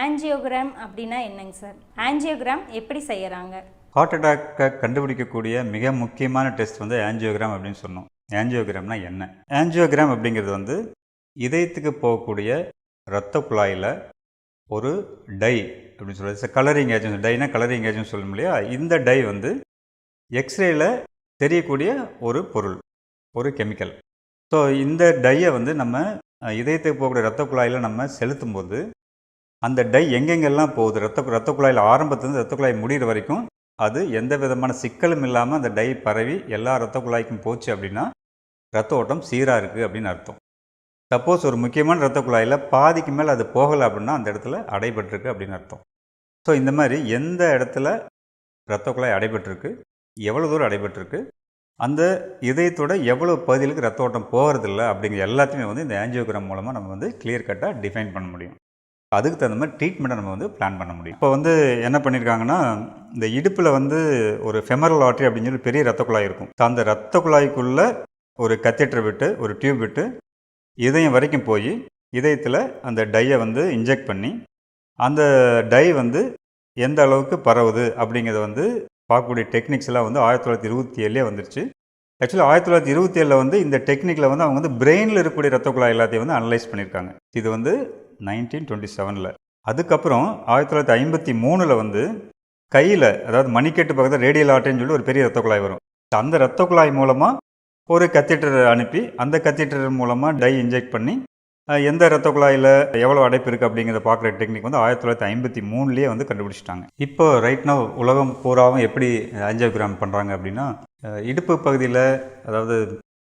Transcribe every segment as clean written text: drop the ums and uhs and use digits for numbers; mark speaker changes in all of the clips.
Speaker 1: Angiogram அப்படின்னா என்னங்க sir? Angiogram எப்படி செய்யறாங்க?
Speaker 2: ஹார்ட் அட்டாக்கை கண்டுபிடிக்கக்கூடிய மிக முக்கியமான டெஸ்ட் வந்து ஆஞ்சியோகிராம் அப்படின்னு சொன்னோம். ஆஞ்சியோகிராம்னா என்ன? ஆஞ்சியோகிராம் அப்படிங்கிறது வந்து இதயத்துக்கு போகக்கூடிய இரத்த குழாயில் ஒரு டை அப்படின்னு சொல்கிறது கலரிங் ஏஜென்ட். டைனா கலரிங் ஏஜென்ட் சொல்லணும் இல்லையா? இந்த டை வந்து எக்ஸ்ரேல தெரியக்கூடிய ஒரு பொருள், ஒரு கெமிக்கல். ஸோ இந்த டையை வந்து நம்ம இதயத்துக்கு போகக்கூடிய இரத்த குழாயில் நம்ம செலுத்தும் போது அந்த டை எங்கெங்கெல்லாம் போகுது, இரத்த குழாயில் ஆரம்பத்துலேருந்து இரத்த குழாய் முடிகிற வரைக்கும் அது எந்த விதமான சிக்கலும் இல்லாமல் அந்த டை பரவி எல்லா இரத்த குழாய்க்கும் போச்சு அப்படின்னா இரத்த ஓட்டம் சீராக இருக்குது அப்படின்னு அர்த்தம். சப்போஸ் ஒரு முக்கியமான இரத்த குழாயில் பாதிக்கு மேலே அது போகலை அப்படின்னா அந்த இடத்துல அடைபட்டிருக்கு அப்படின்னு அர்த்தம். ஸோ இந்த மாதிரி எந்த இடத்துல இரத்த குழாய் அடைபட்டிருக்கு, எவ்வளோ தூரம் அடைபட்டிருக்கு, அந்த இதயத்தோட எவ்வளோ பகுதிகளுக்கு இரத்த ஓட்டம் போகிறதில்ல அப்படிங்கிற எல்லாத்தையுமே வந்து இந்த ஆஞ்சியோகிராம் மூலமாக நம்ம வந்து கிளியர் கட்டாக டிஃபைன் பண்ண முடியும். அதுக்கு தகுந்த மாதிரி ட்ரீட்மெண்ட்டை நம்ம வந்து பிளான் பண்ண முடியும். இப்போ வந்து என்ன பண்ணியிருக்காங்கன்னா, இந்த இடுப்பில் வந்து ஒரு ஃபெமரல் ஆர்ட்ரி அப்படின்னு சொல்லி பெரிய இரத்த குழாய் இருக்கும். அந்த இரத்த குழாய்க்குள்ளே ஒரு கத்தீட்டர் விட்டு ஒரு டியூப் விட்டு இதயம் வரைக்கும் போய் இதயத்தில் அந்த டையை வந்து இன்ஜெக்ட் பண்ணி அந்த டை வந்து எந்த அளவுக்கு பரவுது அப்படிங்கிறத வந்து பார்க்கக்கூடிய டெக்னிக்ஸ் எல்லாம் வந்து 1927 வந்துருச்சு. ஆக்சுவலி 1927 வந்து இந்த டெக்னிக்கில் வந்து அவங்க வந்து பிரெயினில் இருக்கக்கூடிய இரத்த குழாய் எல்லாத்தையும் வந்து அனலைஸ் பண்ணியிருக்காங்க. இது வந்து 1927. அதுக்கப்புறம் 1953 வந்து கையில், அதாவது மணிக்கட்டு பக்கத்தில் ரேடியல் ஆர்டரின்னு சொல்லி ஒரு பெரிய இரத்த குழாய் வரும். அந்த இரத்த குழாய் மூலமாக ஒரு கத்தீட்டர் அனுப்பி அந்த கத்தீட்டர் மூலமாக டை இன்ஜெக்ட் பண்ணி எந்த இரத்த குழாயில் எவ்வளோ அடைப்பு இருக்குது அப்படிங்கிறத பார்க்குற டெக்னிக் வந்து 1953 வந்து கண்டுபிடிச்சிட்டாங்க. இப்போ ரைட் நவ் உலகம் பூராவும் எப்படி ஆஞ்சியோகிராம் பண்ணுறாங்க அப்படின்னா, இடுப்பு பகுதியில், அதாவது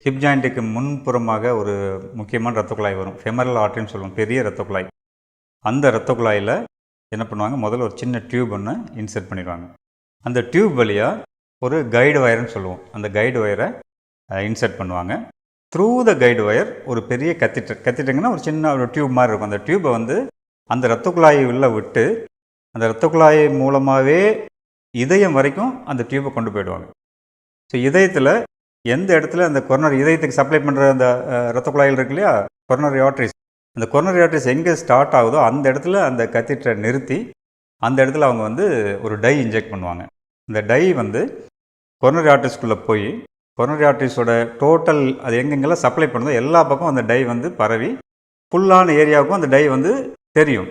Speaker 2: ஹிப் ஜாயிண்ட்டுக்கு முன்புறமாக ஒரு முக்கியமான இரத்த குழாய் வரும், ஃபெமரல் ஆர்ட்ரின்னு சொல்லுவோம், பெரிய இரத்த குழாய். அந்த இரத்த குழாயில் என்ன பண்ணுவாங்க, முதல்ல ஒரு சின்ன டியூப் ஒன்று இன்சர்ட் பண்ணிடுவாங்க. அந்த டியூப் வழியாக ஒரு கைடு வயர்னு சொல்லுவோம், அந்த கைடு வயரை இன்சர்ட் பண்ணுவாங்க. த்ரூ த கைடு வயர் ஒரு பெரிய கத்திட்டங்கன்னா ஒரு சின்ன ஒரு டியூப் மாதிரி இருக்கும். அந்த டியூப்பை வந்து அந்த இரத்த குழாய் உள்ள விட்டு அந்த இரத்த குழாய் மூலமாகவே இதயம் வரைக்கும் அந்த டியூப்பை கொண்டு போயிடுவாங்க. ஸோ இதயத்தில் எந்த இடத்துல அந்த கொரோனரி, இதயத்துக்கு சப்ளை பண்ணுற அந்த இரத்த குழாய்கள் இருக்கு இல்லையா, கொரோனரி ஆர்ட்ரிஸ், அந்த கொரோனரி ஆர்ட்ரிஸ் எங்கே ஸ்டார்ட் ஆகுதோ அந்த இடத்துல அந்த கத்தீட்டரை நிறுத்தி அந்த இடத்துல அவங்க வந்து ஒரு டை இன்ஜெக்ட் பண்ணுவாங்க. இந்த டை வந்து கொரோனரி ஆர்ட்ரிஸ்குள்ளே போய் கொரோனரி ஆர்ட்ரிஸோட டோட்டல் அது எங்கெங்கெல்லாம் சப்ளை பண்ணுதோ எல்லா பக்கம் அந்த டை வந்து பரவி ஃபுல்லான ஏரியாவுக்கும் அந்த டை வந்து தெரியும்.